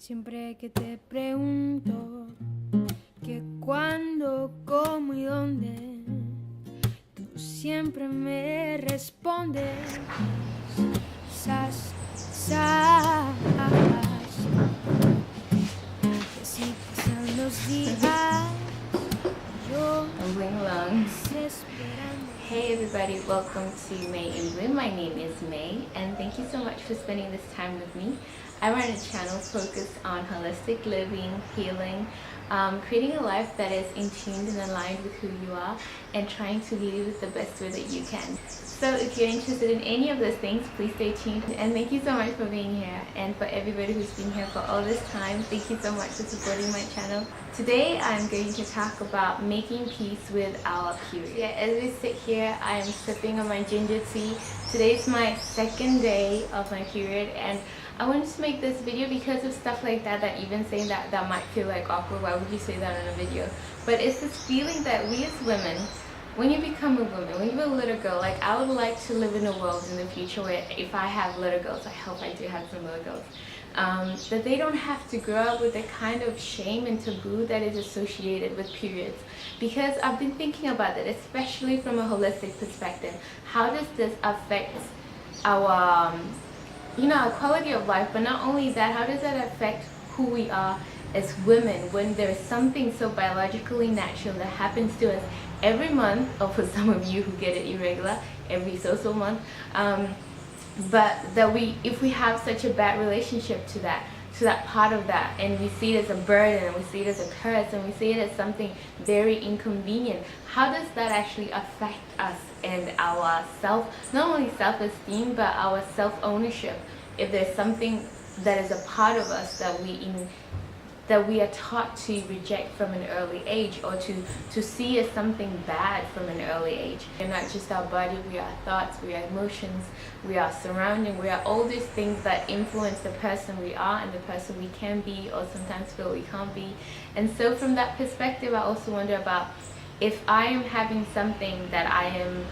Siempre que te pregunto que cuándo, cómo y dónde, tú siempre me respondes. Sas, que si pasan los días, yo desesperando. Hey everybody, welcome to May in Bloom. My name is May and thank you so much for spending this time with me. I run a channel focused on holistic living, healing, creating a life that is in tune and aligned with who you are, and trying to live the best way that you can. So if you're interested in any of those things, please stay tuned. And thank you so much for being here, and for everybody who's been here for all this time, thank you so much for supporting my channel. Today I'm going to talk about making peace with our period. Yeah, as we sit here, I am sipping on my ginger tea. Today's my second day of my period, and I wanted to make this video because of stuff like that even saying that might feel like awkward. Why would you say that in a video? But it's this feeling that we as women, when you become a woman, when you're a little girl, like I would like to live in a world in the future where if I have little girls, I hope I do have some little girls, that they don't have to grow up with the kind of shame and taboo that is associated with periods. Because I've been thinking about that, especially from a holistic perspective. How does this affect our our quality of life? But not only that, how does that affect who we are as women when there's something so biologically natural that happens to us every month, or for some of you who get it irregular, every so month, but that if we have such a bad relationship to that part of that, and we see it as a burden, and we see it as a curse, and we see it as something very inconvenient, how does that actually affect us and our not only self-esteem, but our self-ownership? If there's something that is a part of us that we are taught to reject from an early age, or to see as something bad from an early age. We're not just our body, we are thoughts, we are emotions, we are surrounding, we are all these things that influence the person we are and the person we can be, or sometimes feel we can't be. And so from that perspective, I also wonder about if I am having something that I am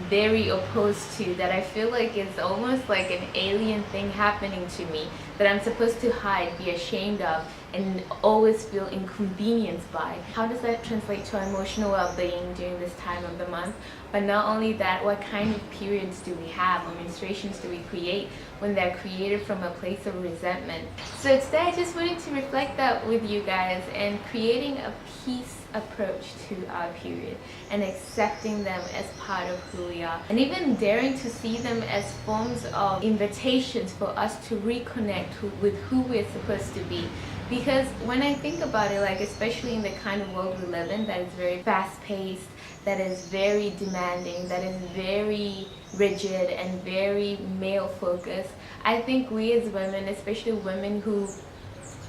very opposed to, that I feel like is almost like an alien thing happening to me, that I'm supposed to hide, be ashamed of, and always feel inconvenienced by. How does that translate to our emotional well-being during this time of the month? But not only that, what kind of periods do we have, or menstruations do we create when they're created from a place of resentment? So today I just wanted to reflect that with you guys, and creating a peace approach to our period, and accepting them as part of who we are, and even daring to see them as forms of invitations for us to reconnect with who we're supposed to be. Because when I think about it, like especially in the kind of world we live in, that is very fast-paced, that is very demanding, that is very rigid and very male-focused, I think we as women, especially women who,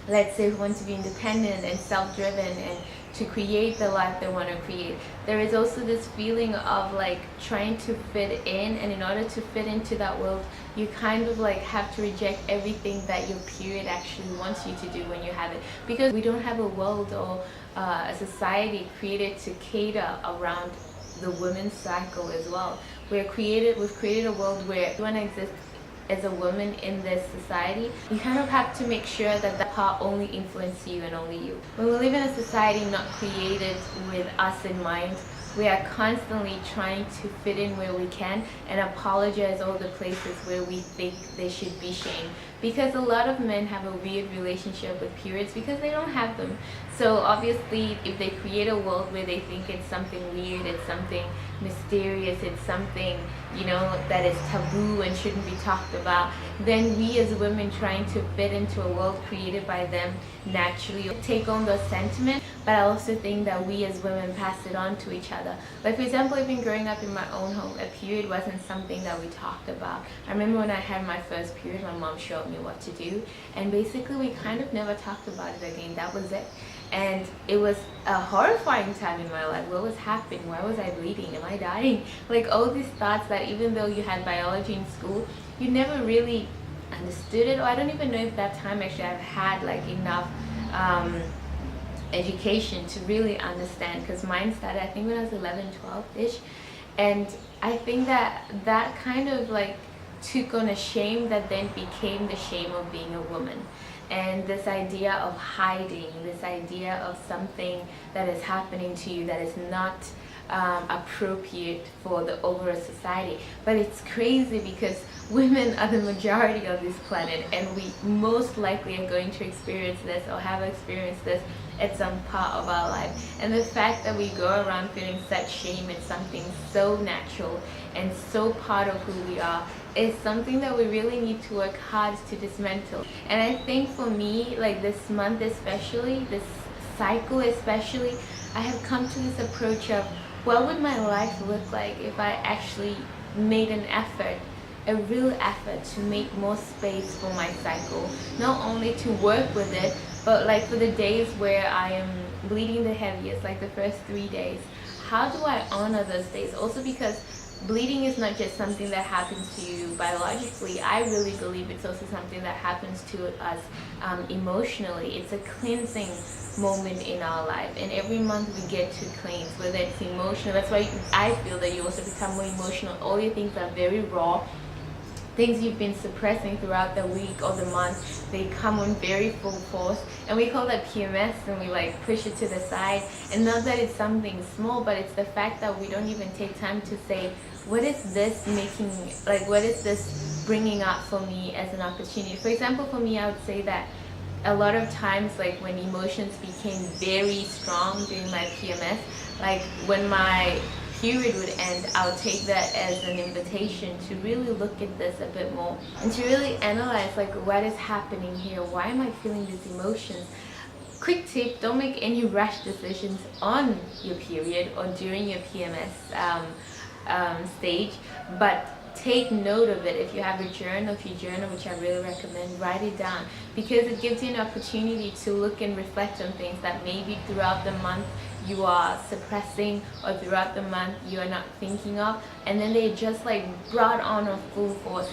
let's say, want to be independent and self-driven and to create the life they want to create, there is also this feeling of like trying to fit in, and in order to fit into that world, you kind of like have to reject everything that your period actually wants you to do when you have it, because we don't have a world or a society created to cater around the women's cycle as well. We've created a world where you want to exist as a woman in this society, you kind of have to make sure that that part only influences you and only you. When we live in a society not created with us in mind, we are constantly trying to fit in where we can and apologize all the places where we think they should be shamed. Because a lot of men have a weird relationship with periods because they don't have them. So obviously if they create a world where they think it's something weird, it's something mysterious, it's something, that is taboo and shouldn't be talked about, then we as women trying to fit into a world created by them naturally take on those sentiments. But I also think that we as women pass it on to each other. Like for example, even growing up in my own home, a period wasn't something that we talked about. I remember when I had my first period, my mom showed me what to do, and basically we kind of never talked about it again. That was it. And it was a horrifying time in my life. What was happening? Why was I bleeding? Am I dying? Like all these thoughts that even though you had biology in school, you never really understood it. Or I don't even know if that time actually I've had like enough education to really understand, because mine started I think when I was 11, 12-ish. And I think that kind of like took on a shame that then became the shame of being a woman. And this idea of hiding, this idea of something that is happening to you that is not appropriate for the overall society. But it's crazy because women are the majority of this planet, and we most likely are going to experience this or have experienced this at some part of our life. And the fact that we go around feeling such shame is something so natural and so part of who we are is something that we really need to work hard to dismantle. And I think for me, like this month especially, this cycle especially, I have come to this approach of what would my life look like if I actually made an effort, a real effort to make more space for my cycle, not only to work with it, but like for the days where I am bleeding the heaviest, like the first 3 days, how do I honor those days? Also because bleeding is not just something that happens to you biologically. I really believe it's also something that happens to us emotionally. It's a cleansing moment in our life, and every month we get to cleanse, whether it's emotional. That's why I feel that you also become more emotional. All your things are very raw. Things you've been suppressing throughout the week or the month, they come on very full force, and we call that PMS, and we like push it to the side. And not that it's something small, but it's the fact that we don't even take time to say, what is this making, like what is this bringing up for me as an opportunity? For example, for me, I would say that a lot of times, like when emotions became very strong during my PMS, like when my period would end, I'll take that as an invitation to really look at this a bit more and to really analyze like what is happening here, why am I feeling these emotions. Quick tip, don't make any rash decisions on your period or during your PMS stage, but take note of it. If you have a journal, if you journal, which I really recommend, write it down, because it gives you an opportunity to look and reflect on things that maybe throughout the month you are suppressing, or throughout the month you are not thinking of, and then they just like brought on a full force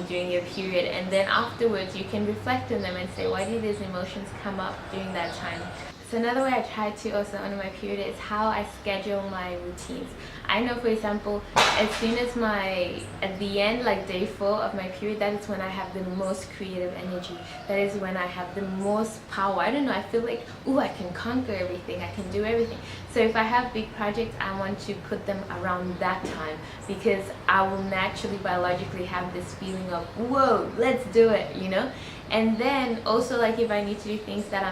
during your period. And then afterwards you can reflect on them and say, why did these emotions come up during that time? So another way I try to also honor my period is how I schedule my routines. I know, for example, as soon as at the end, like day 4 of my period, that is when I have the most creative energy. That is when I have the most power. I don't know, I feel like, ooh, I can conquer everything, I can do everything. So if I have big projects, I want to put them around that time, because I will naturally, biologically have this feeling of, whoa, let's do it, you know? And then also, like if I need to do things that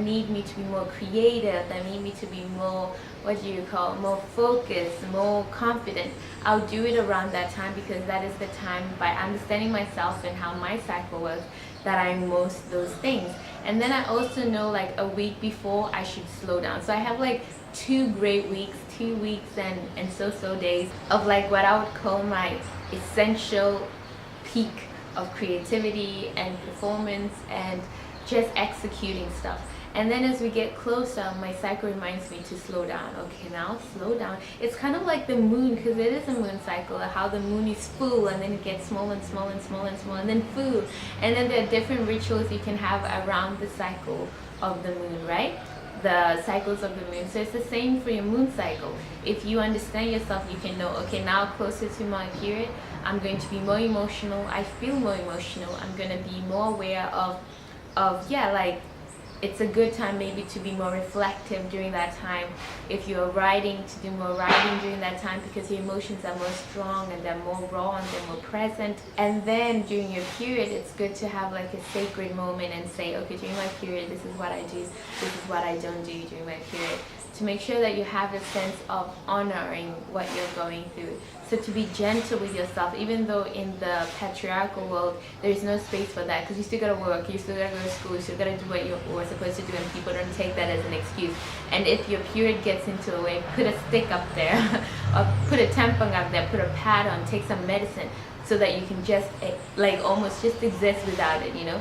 need me to be more creative, that need me to be more, more focused, more confident, I'll do it around that time, because that is the time, by understanding myself and how my cycle works, that I most those things. And then I also know like a week before I should slow down. So I have like 2 great weeks, 2 weeks and so days of like what I would call my essential peak of creativity and performance and just executing stuff. And then as we get closer, my cycle reminds me to slow down. Okay, now slow down. It's kind of like the moon, because it is a moon cycle, how the moon is full and then it gets small and small and small and small and then full. And then there are different rituals you can have around the cycle of the moon, right? The cycles of the moon. So it's the same for your moon cycle. If you understand yourself, you can know, okay, now closer to my period, I'm going to be more emotional. I feel more emotional. I'm going to be more aware of yeah, like it's a good time maybe to be more reflective during that time. If you're writing, to do more writing during that time, because your emotions are more strong and they're more raw and they're more present. And then during your period, it's good to have like a sacred moment and say, okay, during my period, this is what I do, this is what I don't do during my period, to make sure that you have a sense of honoring what you're going through. So to be gentle with yourself, even though in the patriarchal world there's no space for that, because you still gotta work, you still gotta go to school, you still gotta do what you were supposed to do, and people don't take that as an excuse. And if your period gets into a way, put a stick up there or put a tampon up there, put a pad on, take some medicine, so that you can just like almost just exist without it, you know.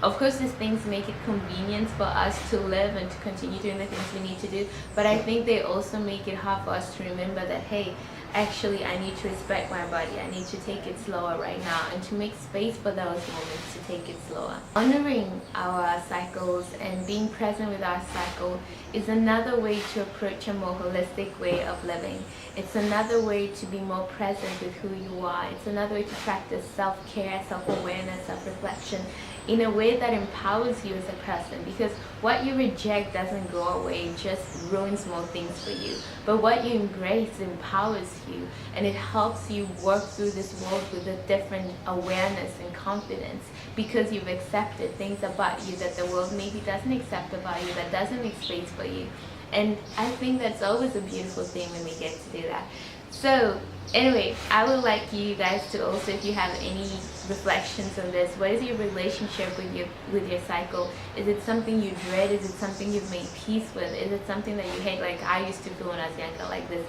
Of course, these things make it convenient for us to live and to continue doing the things we need to do, but I think they also make it hard for us to remember that, hey, actually, I need to respect my body. I need to take it slower right now, and to make space for those moments to take it slower. Honoring our cycles and being present with our cycle is another way to approach a more holistic way of living. It's another way to be more present with who you are. It's another way to practice self-care, self-awareness, self-reflection in a way that empowers you as a person, because what you reject doesn't go away, it just ruins more things for you. But what you embrace empowers you, and it helps you work through this world with a different awareness and confidence, because you've accepted things about you that the world maybe doesn't accept about you, that doesn't make space for you. And I think that's always a beautiful thing when we get to do that. So anyway, I would like you guys to also, if you have any reflections on this, what is your relationship with your cycle? Is it something you dread? Is it something you've made peace with? Is it something that you hate? Like I used to feel when I was younger, like this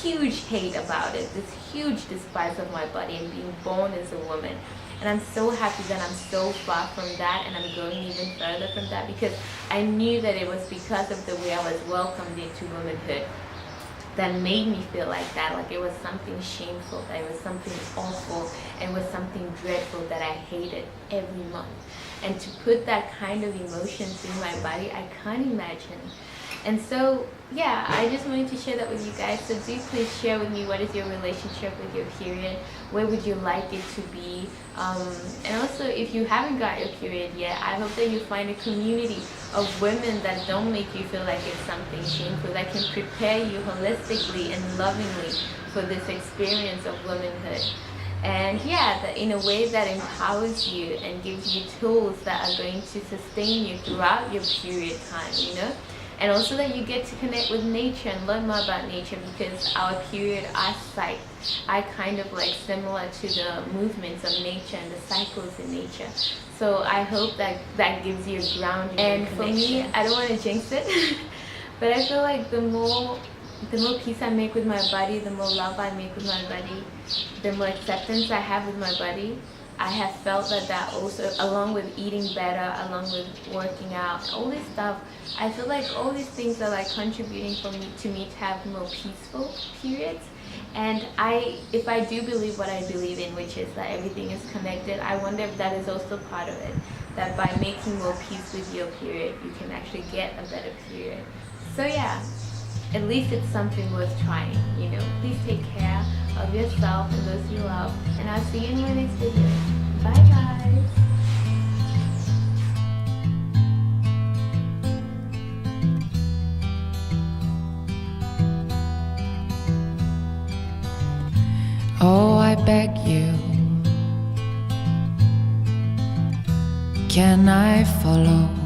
huge hate about it, this huge despise of my body and being born as a woman. And I'm so happy that I'm so far from that, and I'm going even further from that, because I knew that it was because of the way I was welcomed into womanhood that made me feel like that, like it was something shameful, that it was something awful, and it was something dreadful that I hated every month. And to put that kind of emotions in my body, I can't imagine. And so yeah, I just wanted to share that with you guys. So do please share with me, what is your relationship with your period? Where would you like it to be? And also, if you haven't got your period yet, I hope that you find a community of women that don't make you feel like it's something shameful, that can prepare you holistically and lovingly for this experience of womanhood. And yeah, that in a way that empowers you and gives you tools that are going to sustain you throughout your period time, you know? And also that you get to connect with nature and learn more about nature, because our period, our sight, are kind of like similar to the movements of nature and the cycles in nature. So I hope that that gives you a grounding. And for me, I don't want to jinx it, but I feel like the more peace I make with my body, the more love I make with my body, the more acceptance I have with my body. I have felt that also, along with eating better, along with working out, all this stuff, I feel like all these things are like contributing to me to have more peaceful periods. And if I do believe what I believe in, which is that everything is connected, I wonder if that is also part of it. That by making more peace with your period, you can actually get a better period. So yeah, at least it's something worth trying, you know. Please take care of yourself and those you love, and I'll see you in my next video. Bye guys. Oh, I beg you, can I follow